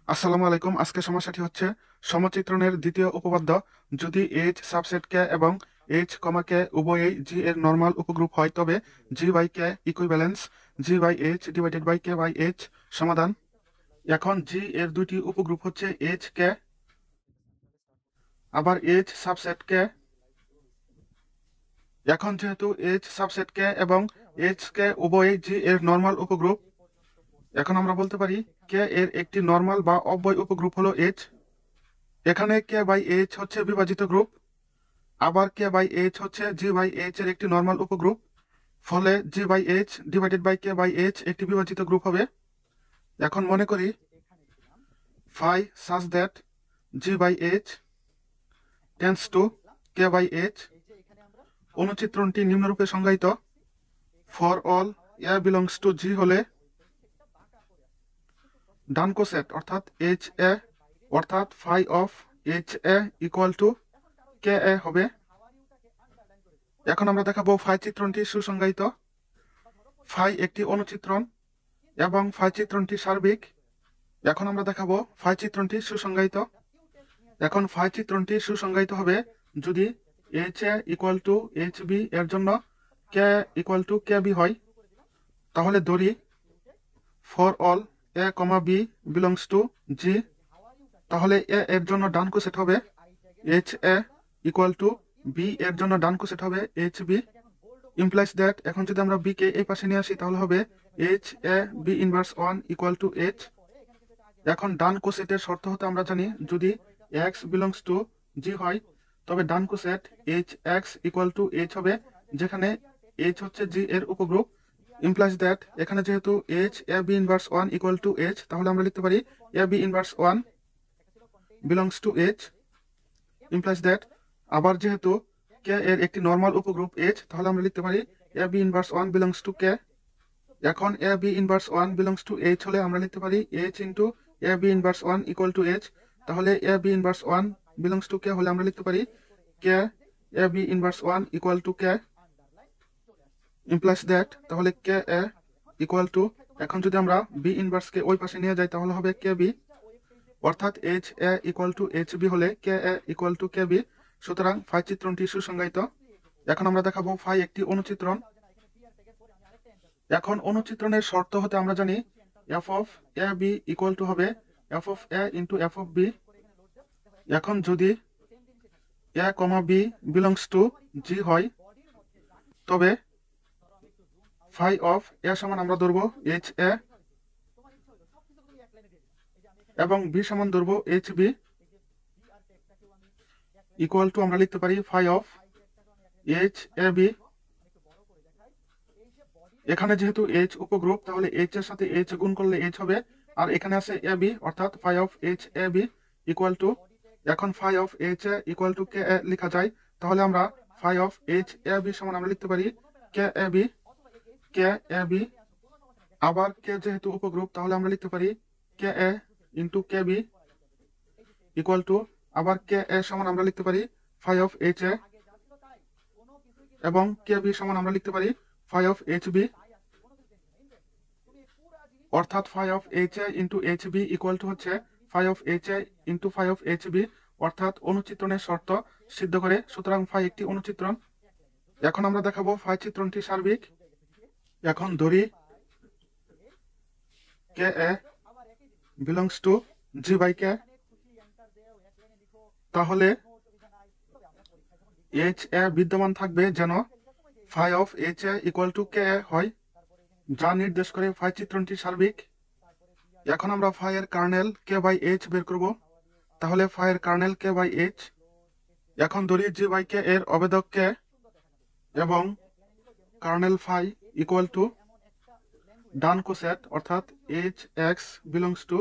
আসসালামু আলাইকুম। আজকে সমস্যাটি হচ্ছে সমচিত্রণের দ্বিতীয় উপপাদ্য যদি এইচ সাবসেট কে এবং এইচ কমা কে উভয়ই জি এর নরমাল উপগ্রুপ হয় তবে G by K equivalence G by H divided by K by H. সমাধান। এখন জি এর দুইটি উপগ্রুপ হচ্ছে এইচ কে আবার এইচ সাবসেট কে। এখন যেহেতু এইচ সাবসেট কে এবং এইচ কে উভয়ই জি এর নরমাল উপগ্রুপ, এখন আমরা বলতে পারি কে এর একটি নরমাল বা অব্যয় উপগ্রুপ হলো এইচ। এখানে কে বাই এইচ হচ্ছে বিভাজিত গ্রুপ, আবার কে বাই এইচ হচ্ছে জি বাই এইচ এর একটি নরমাল উপগ্রুপ। ফলে G by H divided by K by H একটি বিভাজিত গ্রুপ হবে। এখন মনে করি phi such that G by H tends to K by H. অনুচিত্রণটি নিম্নরূপে সংজ্ঞায়িত: for all a belongs to G হলে ডান কোসেট অর্থাৎ এইচ এ অর্থাৎ phi of H A equal to K a হবে। এখন আমরা দেখাবো ফাই চিত্রণটি সুসংজ্ঞায়িত। ফাই একটি অনুচিত্রণ এবং ফাই চিত্রণটি সার্বিক। এখন আমরা দেখাবো ফাই চিত্রণটি সুসংজ্ঞায়িত। এখন ফাই চিত্রণটি সুসংজ্ঞায়িত হবে যদি H A equal to H b এর জন্য K equal to K b হয়। তাহলে ধরি for all a comma b belongs to G, তাহলে এ এর জন্য ডান কোসেট হবে H A equal to b এর জন্য ডান কোসেট হবে এইচ বি। ইমপ্লাইজ দ্যাট এখন যদি আমরা বি কে এই পাশে নিয়ে আসি তাহলে হবে H A B inverse one equal to H. এখন ডান কোসেটের শর্ত হতে আমরা জানি যদি এক্স বিলংস টু জি হয় তবে ডান coset H x equal to H হবে, যেখানে এইচ হচ্ছে জি এর উপগ্রুপ। ইমপ্লাইজ দ্যাট এখানে যেহেতু H A B inverse one equal to H, তাহলে আমরা লিখতে পারি a B inverse one belongs to H. Implies that আবার যেহেতু কে এর একটি নর্মাল উপগ্রুপ এইচ, তাহলে আমরা লিখতে পারি a B inverse one belongs to K. এখন a B inverse one belongs to H হলে আমরা লিখতে পারি H into a B inverse one equal to H. তাহলে a B inverse one belongs to K হলে আমরা লিখতে পারি K a B inverse one equal to K. Implies that তাহলে কে এ ইকুয়াল টু, এখন যদি আমরা বি ইনভার্স কে ওই পাশে নিয়ে যাই তাহলে হবে কে বি, অর্থাৎ H A equal to H B হলে K A equal to K B. সুতরাং ফাই চিত্রণটি সুসংজ্ঞায়িত। এখন আমরা দেখাবো ফাই একটি অনুচিত্রণ। এখন অনুচিত্রণের শর্ত হতে আমরা জানি f of a b equal to হবে f of a into f of b. এখন যদি a comma b belongs to G হয় তবে ফাই অফ এ সমান আমরা ধরবো এইচ এ এবং বি সমান ধরবো এইচ বি ইকুয়াল টু আমরা লিখতে পারি phi of H A B. এখানে যেহেতু এইচ উপগ্রুপ তাহলে এইচ এর সাথে এইচ গুণ করলে এইচ হবে, আর এখানে আছে এ বি অর্থাৎ phi of H A b equal to, এখন phi of H A equal to K a লেখা যায়, তাহলে আমরা phi of H A b সমান আমরা লিখতে পারি K a B. K a B আবার কে যেহেতু উপগ্রুপ তাহলে আমরা লিখতে পারি K a into K b equal to, আবার কে এ সমান আমরা লিখতে পারি ফাই অফ এইচ এ এবং কে বি সমান আমরা লিখতে পারি ফাই অফ এইচ বি, অর্থাৎ phi of H a into H b equal to হচ্ছে phi of H a into phi of H b, অর্থাৎ অনুচিত্রণের শর্ত সিদ্ধ করে। সুতরাং ফাই একটি অনুচিত্রণ। এখন আমরা দেখাবো ফাই চিত্রণটি সার্বিক। এখন ধরি K a belongs to G by K, তাহলে এইচ এ বিদ্যমান থাকবে যেন phi of H A equal to K a হয়, যা নির্দেশ করে ফাই চিত্রণটি সার্বিক। এখন আমরা ফাই এর কার্নেল কে বাই এইচ বের করব, তাহলে ফাই এর কার্নেল কে বাই এইচ। এখন ধরি জি বাই কে এর অবেদক কে এবং কার্নেল ফাই ইকুয়াল টু ডান কোসেট অর্থাৎ H x belongs to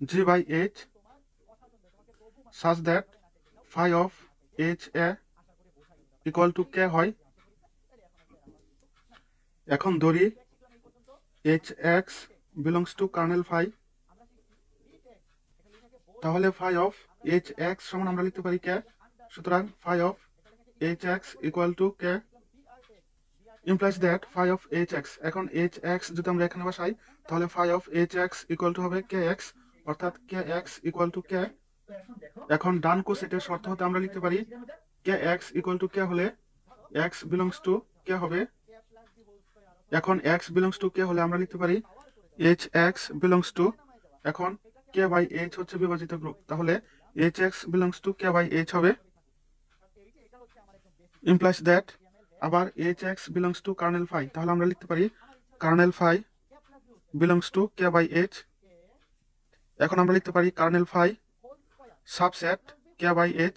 G by H such that phi of h a equal to k হয়। এখন ধরি h x belongs to kernel phi, তাহলে phi of h x সমান আমরা লিখতে পারি k। সুতরাং phi of h x equal to k implies that phi of h x, এখন h x যদি আমরা এখানে বসাই তাহলে phi of h x equal to হবে k x, অর্থাৎ K X equal to K. এখন ডান কোসেটের শর্ত হতে আমরা লিখতে পারি কে এক্স ইকুয়াল টু কে হলে এক্স বিলংস টু কে হবে। এখন এক্স বিলংস টু কে হলে আমরা লিখতে পারি এইচ এক্স বিলংস টু, এখন কে বাই এইচ হচ্ছে বিভাজিত গ্রুপ, তাহলে H x belongs to K by H হবে। ইমপ্লাইজ দ্যাট আবার H x belongs to kernel phi, তাহলে আমরা লিখতে পারি kernel phi belongs to K by H. এখন আমরা লিখতে পারি kernel phi subset K by H.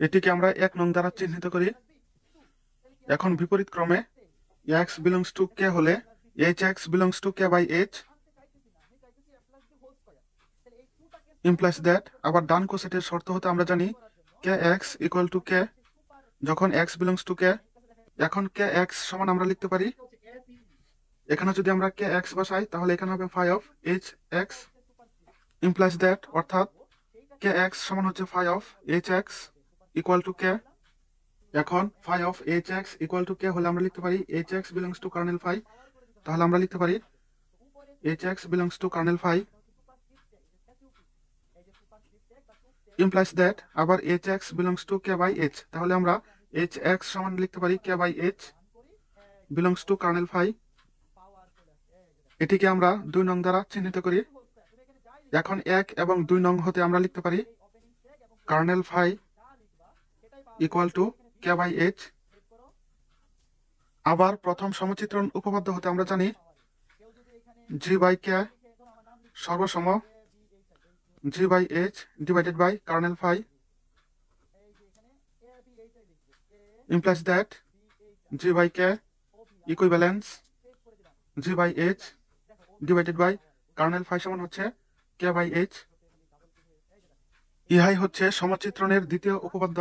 এটিকে আমরা 1 নং দ্বারা চিহ্নিত করি। এখন বিপরীত ক্রমে এক্স বিলংস টু কে হলে H x belongs to K by H. Implies that আবার ডান কোসেটের শর্ত হতে আমরা জানি K X equal to K যখন এক্স বিলংস টু কে। এখন কে এক্স সমান আমরা লিখতে পারি, এখানে যদি আমরা কে এক্স বসাই তাহলে এখানে হবে phi of H x. Implies that অর্থাৎ কে এক্স সমান হচ্ছে phi of H x equal to K. এখন phi of H x equal to K হলে আমরা লিখতে পারি H x belongs to kernel phi, তাহলে আমরা লিখতে পারি H x belongs to kernel phi. Implies that আবার H x belongs to K by H, তাহলে আমরা এইচ এক্স সমান লিখতে পারি K by H belongs to kernel phi. এটিকে আমরা 2 নং দ্বারা চিহ্নিত করি। এখন 1 এবং 2 নং হতে আমরা লিখতে পারি kernel phi equal to K by H. আবার প্রথম সমচিত্রণ উপপাদ্য হতে আমরা জানি জি বাই কে সর্বসম G by H divided by kernel phi. implies that g by k equivalence g by h divided by kernel phi সমান হচ্ছে k by h। ইহাই হচ্ছে সমচিত্রণের দ্বিতীয় উপপাদ্য।